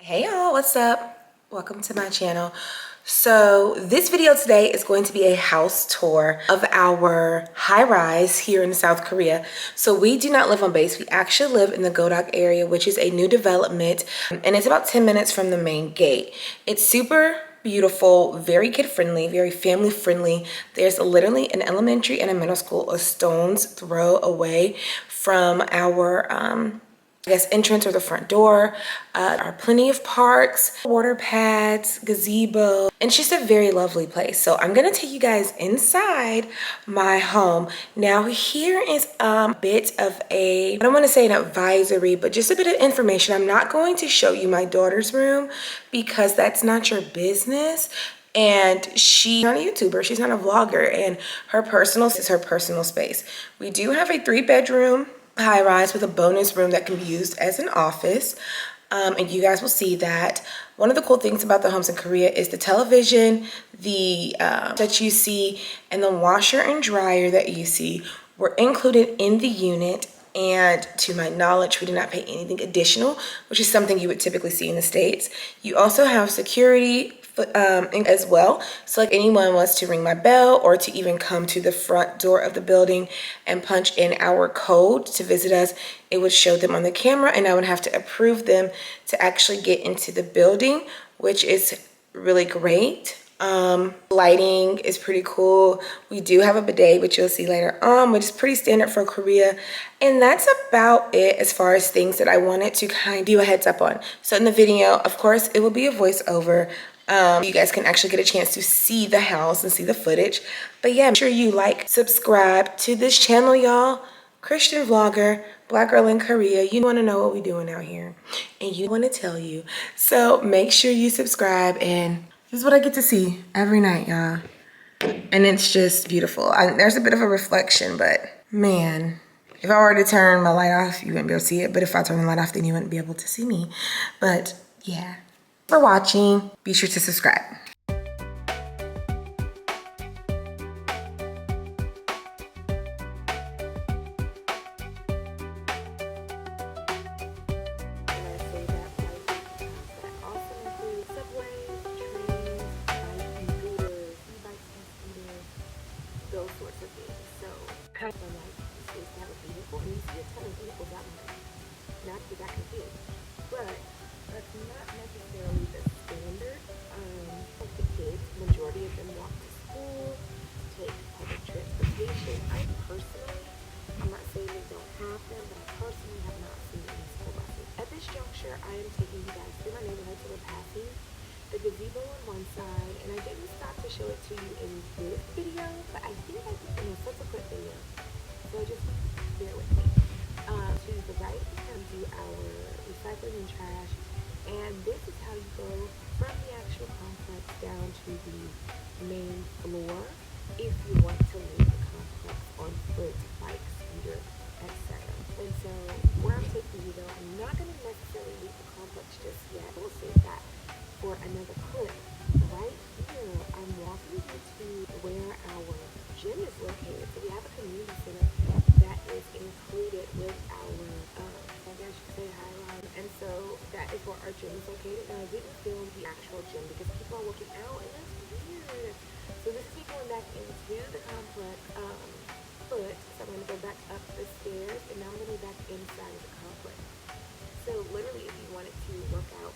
Hey y'all, what's up? Welcome to my channel. So this video today is going to be a house tour of our high-rise here in South Korea. So we do not live on base. We actually live in the Godok area, which is a new development, and it's about 10 minutes from the main gate. It's super beautiful, very kid-friendly, very family-friendly. There's literally an elementary and a middle school a stone's throw away from our entrance or the front door. There are plenty of parks, water pads, gazebo, and it's just a very lovely place. So I'm gonna take you guys inside my home. Now here is a bit of I don't wanna say an advisory, but just a bit of information. I'm not going to show you my daughter's room because that's not your business. And she's not a YouTuber, she's not a vlogger, and her personal space is her personal space. We do have a 3-bedroom high-rise with a bonus room that can be used as an office, and you guys will see that. One of the cool things about the homes in Korea is the television, the that you see, and the washer and dryer that you see were included in the unit. And to my knowledge, we did not pay anything additional, which is something you would typically see in the States. You also have security as well. So like anyone wants to ring my bell or to even come to the front door of the building and punch in our code to visit us, it would show them on the camera and I would have to approve them to actually get into the building, which is really great. Lighting is pretty cool. We do have a bidet, which you'll see later on, which is pretty standard for Korea. And that's about it as far as things that I wanted to kind of do a heads up on. So in the video, of course, it will be a voiceover. You guys can actually get a chance to see the house and see the footage. But yeah, make sure you like, subscribe to this channel, y'all. Christian vlogger, black girl in Korea. You want to know what we're doing out here, and you want to tell you. So make sure you subscribe, and this is what I get to see every night, y'all. And it's just beautiful. There's a bit of a reflection, but man, if I were to turn my light off, you wouldn't be able to see it. But if I turn the light off, then you wouldn't be able to see me. But yeah. For watching, be sure to subscribe. Those sorts of things. So, kind of like is to have a vehicle, and you see a ton of vehicles out there. Not to that confused, but that's not necessarily the standard. Of the kids, majority of them walk to school, take public transportation. I'm not saying they don't have them, but I personally have not seen any school buses. At this juncture, I am taking you guys through my neighborhood to the passing the gazebo on one side, and I didn't stop to show it to you in this video, but I think I did in a subsequent video, so just bear with me. To the right, we come to our recycling and trash, and this is how you go from the actual complex down to the main floor if you want to leave the complex on foot, bike, scooter, etc. And so where I'm taking you though, I'm not going to necessarily leave the complex just yet. We'll save that for another clip. Right here, I'm walking you to where our gym is located. So we have a community center that is included with our, I guess you could say high-rise. And so that is where our gym is located. Now I didn't film the actual gym because people are working out and that's weird. So this is me going back into the complex foot. So I'm going to go back up the stairs and now I'm going to be back inside the complex. So literally if you wanted to work out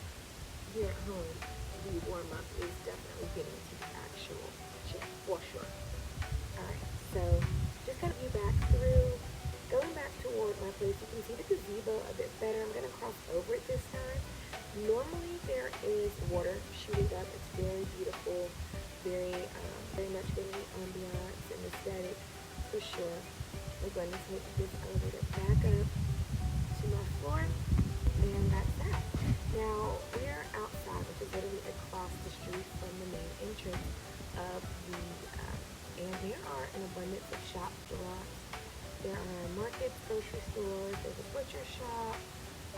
here at home, the warm-up is definitely getting to the actual gym for sure. Alright, so just kind of going back toward my place, you can see the gazebo a bit better. I'm going to cross over it this time. Normally there is water shooting up. It's very beautiful, very much giving the ambiance and aesthetic for sure. We're going to take this elevator back up to my floor, and that's that. Now we're outside, which is literally across the street from the main entrance of the and there are an abundance of shops, there are markets, grocery stores, there's a butcher shop.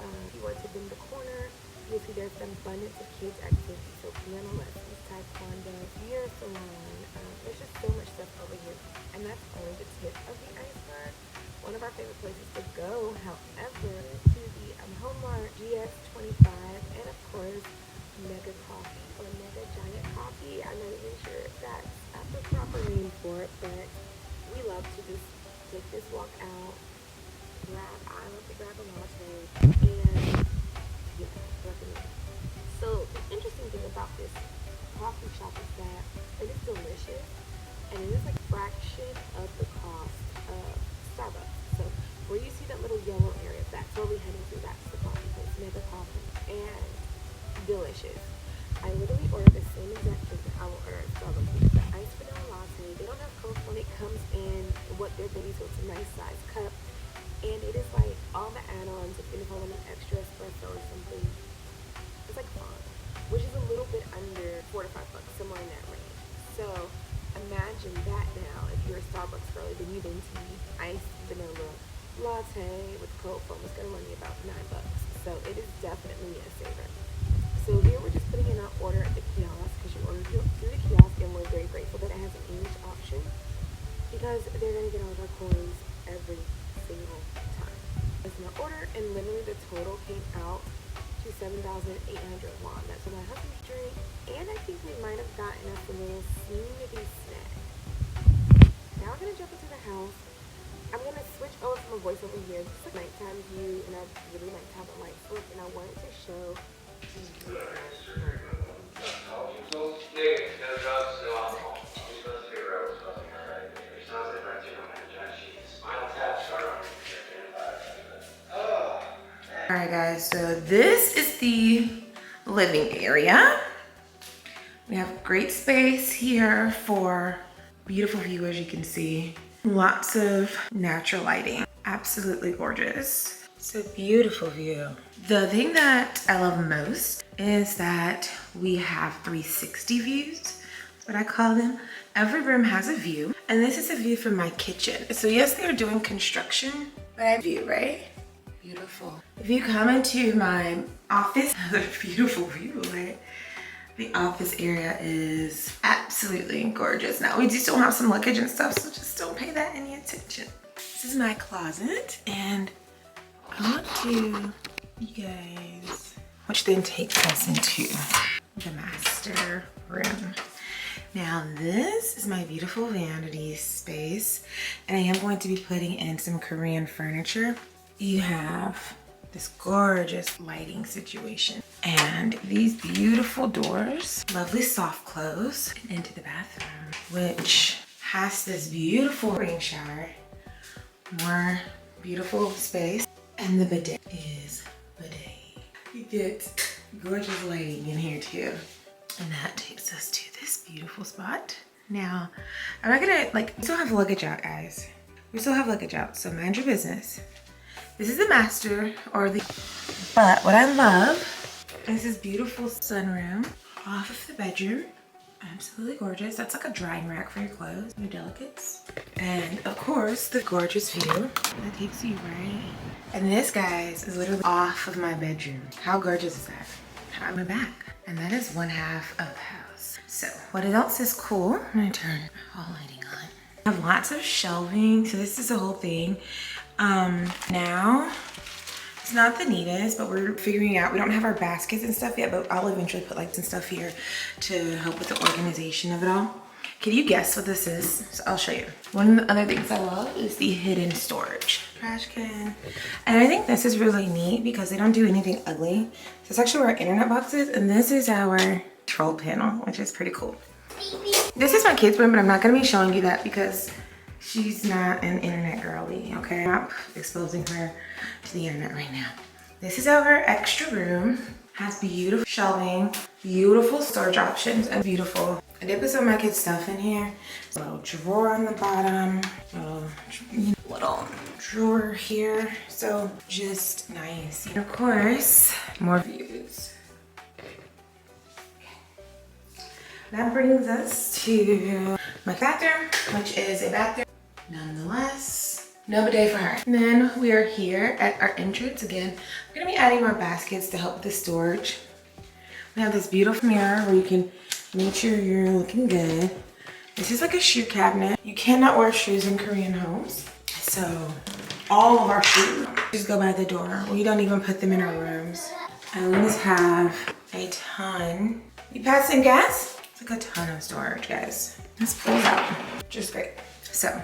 If you were to bend the corner, you'll see there's an abundance of kids activities, so piano lessons, taekwondo, hair salon. There's just so much stuff over here, and that's only the tip of the iceberg. One of our favorite places to go, however, to the Home Mart GS25, and of course is Mega Coffee or Mega Giant Coffee. I'm not even sure if that's the proper name for it, but we love to just take this walk out, I love to grab a latte, and yeah, recommend. So the interesting thing about this coffee shop is that it is delicious and it is like a fraction of the cost of Starbucks. So where you see that little yellow area, that's where we're heading to. That's the coffee place, Mega Coffee, and delicious. I literally ordered the same exact drink that I will order at Starbucks, which is the iced vanilla latte. They don't have Coke when it comes in what they're getting, so it's a nice size cup. And it is like all the add-ons, if you want an extra espresso or something, it's like fun, which is a little bit under $4 to $5, somewhere in that range. So imagine that now. If you're a Starbucks girl, then you didn't see iced vanilla latte with cold foam. It's gonna run you about $9. So it is definitely a saver. So here we're just putting in our order at the kiosk because you ordered through the kiosk, and we're very grateful that it has an English option because they're gonna get all of our coins every single time. It's my order, and literally the total came out to 7,800 won. That's for my husband's drink, and I think we might have gotten us a little smoothie snack. Now we're gonna jump into the house. I'm gonna switch over from a voiceover here. This is a nighttime view, and I really like to have the light flip, and I wanted to show. Alright guys, so this is the living area. We have great space here for beautiful view, as you can see. Lots of natural lighting, absolutely gorgeous. It's a beautiful view. The thing that I love most is that we have 360 views, that's what I call them. Every room has a view, and this is a view from my kitchen. So yes, they're doing construction, but I have a view, right? Beautiful. If you come into my office, another beautiful view, right? The office area is absolutely gorgeous. Now we do still have some luggage and stuff, so just don't pay that any attention. This is my closet, and I want to, you guys, which then takes us into the master room. Now this is my beautiful vanity space, and I am going to be putting in some Korean furniture. You have this gorgeous lighting situation and these beautiful doors, lovely soft close into the bathroom, which has this beautiful rain shower, more beautiful space, and the bidet is bidet. You get gorgeous lighting in here too. And that takes us to this beautiful spot. Now, I'm not gonna, we still have luggage out, guys. We still have luggage out, so mind your business. This is the master, but what I love is this beautiful sunroom off of the bedroom. Absolutely gorgeous. That's like a drying rack for your clothes, your delicates. And of course, the gorgeous view that takes you right. And this, guys, is literally off of my bedroom. How gorgeous is that? I'm my back. And that is one half of the house. So what else is cool? I'm gonna turn all lighting on. I have lots of shelving, so this is the whole thing. Now, it's not the neatest, but we're figuring out, we don't have our baskets and stuff yet, but I'll eventually put some stuff here to help with the organization of it all. Can you guess what this is? So I'll show you. One of the other things I love is the hidden storage. Trash can. And I think this is really neat because they don't do anything ugly. So it's actually where our internet box is, and this is our control panel, which is pretty cool. This is my kids' room, but I'm not gonna be showing you that because she's not an internet girly, okay? I'm not exposing her to the internet right now. This is our extra room. Has beautiful shelving, beautiful storage options, and beautiful. I did put some of my kids' stuff in here. A little drawer on the bottom, little drawer here. So just nice. And of course, more views. That brings us to my bathroom, which is a bathroom. Nonetheless, no bidet for her. And then we are here at our entrance again. We're gonna be adding more baskets to help with the storage. We have this beautiful mirror where you can make sure you're looking good. This is like a shoe cabinet. You cannot wear shoes in Korean homes. So all of our shoes just go by the door. We don't even put them in our rooms. I always have a ton. You passing gas? It's like a ton of storage, guys. Let's pull it out, which is great. So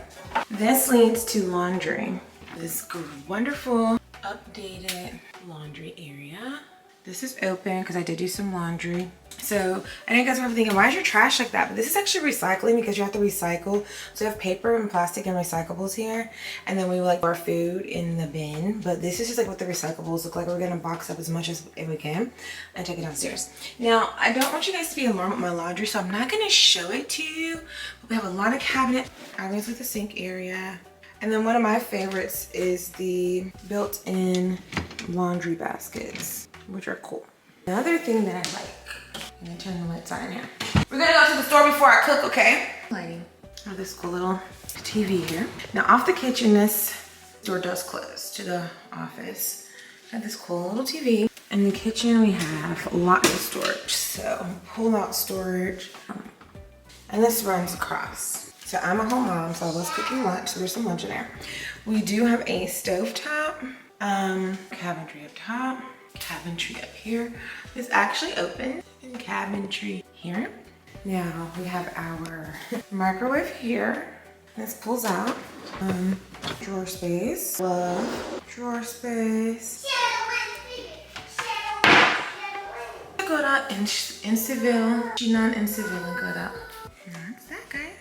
this leads to laundry. This wonderful updated laundry area. This is open because I did do some laundry. So I know you guys are thinking, why is your trash like that? But this is actually recycling because you have to recycle. So we have paper and plastic and recyclables here. And then we like our food in the bin. But this is just like what the recyclables look like. We're gonna box up as much as we can and take it downstairs. Now, I don't want you guys to be alarmed with my laundry, so I'm not gonna show it to you. But we have a lot of cabinet, obviously the sink area. And then one of my favorites is the built-in laundry baskets, which are cool. Another thing that I like, I'm gonna turn the lights on in here. We're gonna go to the store before I cook, okay? Lighting. Oh, this cool little TV here. Now off the kitchen, this door does close to the office. Got this cool little TV. In the kitchen, we have lots of storage. So pull out storage. And this runs across. So I'm a home mom, so I was cooking lunch, so there's some lunch in there. We do have a stovetop, cabinetry up top, cabinetry up here. It's actually open, and cabinetry here. Now we have our microwave here. This pulls out. Drawer space, glove, drawer space. Go up in Seville, Ginan in Seville, and go up. That's that, guys.